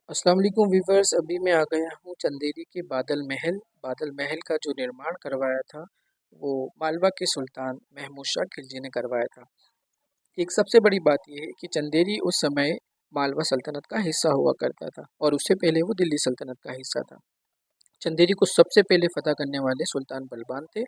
अस्सलाम वालेकुम वीवर्स। अभी मैं आ गया हूँ चंदेरी के बादल महल। बादल महल का जो निर्माण करवाया था वो मालवा के सुल्तान महमूद शाह खिलजी ने करवाया था। एक सबसे बड़ी बात यह है कि चंदेरी उस समय मालवा सल्तनत का हिस्सा हुआ करता था और उससे पहले वो दिल्ली सल्तनत का हिस्सा था। चंदेरी को सबसे पहले फतह करने वाले सुल्तान बलबान थे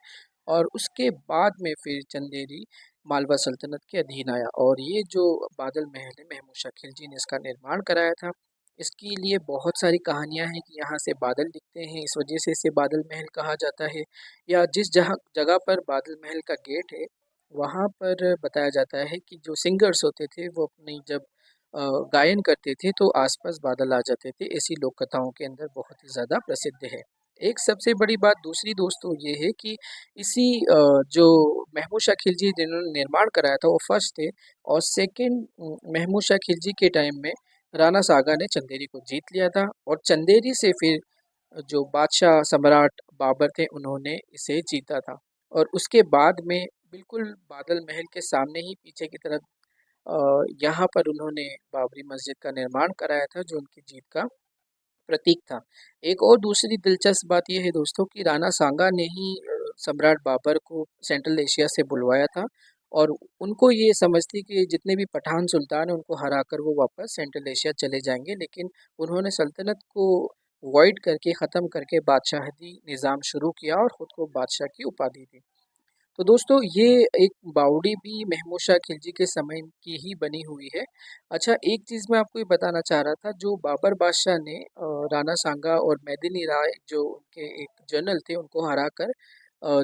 और उसके बाद में फिर चंदेरी मालवा सल्तनत के अधीन आया। और ये जो बादल महल है महमूद शाह खिलजी ने इसका निर्माण कराया था। इसके लिए बहुत सारी कहानियां हैं कि यहाँ से बादल दिखते हैं, इस वजह से इसे बादल महल कहा जाता है। या जिस जहाँ जगह पर बादल महल का गेट है वहाँ पर बताया जाता है कि जो सिंगर्स होते थे वो अपनी जब अ, गायन करते थे तो आसपास बादल आ जाते थे। ऐसी लोक कथाओं के अंदर बहुत ही ज़्यादा प्रसिद्ध है। एक सबसे बड़ी बात दूसरी दोस्तों ये है कि इसी जो महमूद शाह खिलजी जिन्होंने निर्माण कराया था वो फर्स्ट थे। और सेकंड, महमूद शाह खिलजी के टाइम में राणा सागा ने चंदेरी को जीत लिया था और चंदेरी से फिर जो बादशाह सम्राट बाबर थे उन्होंने इसे जीता था। और उसके बाद में बिल्कुल बादल महल के सामने ही पीछे की तरफ यहाँ पर उन्होंने बाबरी मस्जिद का निर्माण कराया था जो उनकी जीत का प्रतीक था। एक और दूसरी दिलचस्प बात यह है दोस्तों कि राणा सांगा ने ही सम्राट बाबर को सेंट्रल एशिया से बुलवाया था और उनको ये समझ थी कि जितने भी पठान सुल्तान हैं उनको हराकर वो वापस सेंट्रल एशिया चले जाएंगे, लेकिन उन्होंने सल्तनत को वॉइड करके ख़त्म करके बादशाहती निज़ाम शुरू किया और ख़ुद को बादशाह की उपाधि दी। तो दोस्तों ये एक बावड़ी भी महमूद शाह खिलजी के समय की ही बनी हुई है। अच्छा, एक चीज़ मैं आपको ये बताना चाह रहा था, जो बाबर बादशाह ने राणा सांगा और मेदिनी राय जो उनके एक जनरल थे उनको हराकर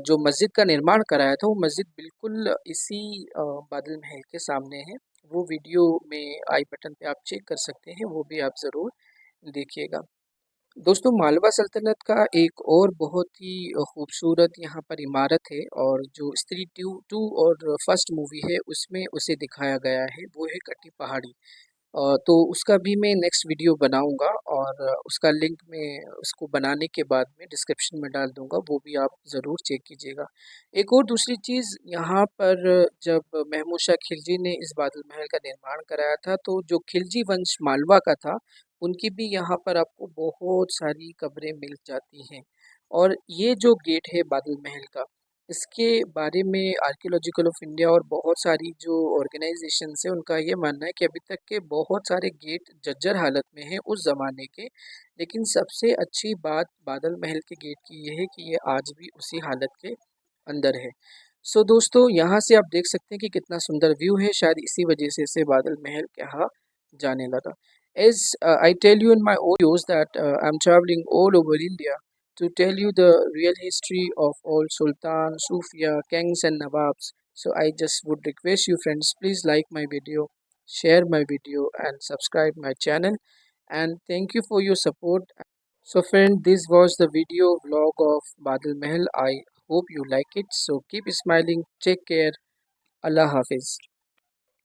जो मस्जिद का निर्माण कराया था वो मस्जिद बिल्कुल इसी बादल महल के सामने है। वो वीडियो में आई बटन पे आप चेक कर सकते हैं, वो भी आप ज़रूर देखिएगा। दोस्तों मालवा सल्तनत का एक और बहुत ही खूबसूरत यहाँ पर इमारत है और जो स्त्री टू टू और फर्स्ट मूवी है उसमें उसे दिखाया गया है, वो है कटी पहाड़ी। तो उसका भी मैं नेक्स्ट वीडियो बनाऊंगा और उसका लिंक मैं उसको बनाने के बाद में डिस्क्रिप्शन में डाल दूंगा, वो भी आप ज़रूर चेक कीजिएगा। एक और दूसरी चीज़ यहाँ पर, जब महमूद शाह खिलजी ने इस बादल महल का निर्माण कराया था तो जो खिलजी वंश मालवा का था उनकी भी यहाँ पर आपको बहुत सारी कब्रें मिल जाती हैं। और ये जो गेट है बादल महल का, इसके बारे में आर्कियोलॉजिकल ऑफ इंडिया और बहुत सारी जो ऑर्गेनाइजेशंस है उनका ये मानना है कि अभी तक के बहुत सारे गेट जर्जर हालत में हैं उस ज़माने के, लेकिन सबसे अच्छी बात बादल महल के गेट की ये है कि ये आज भी उसी हालत के अंदर है। सो दोस्तों यहाँ से आप देख सकते हैं कि कितना सुंदर व्यू है, शायद इसी वजह से इसे बादल महल कहा जाने लगा। As I tell you in my audios that I'm traveling all over India to tell you the real history of all Sultan, Sufia, Kings and Nawabs. So I just would request you friends, please like my video, share my video and subscribe my channel, and thank you for your support. So friend, this was the video vlog of Badal Mahal. I hope you like it. So keep smiling. Take care. Allah Hafiz.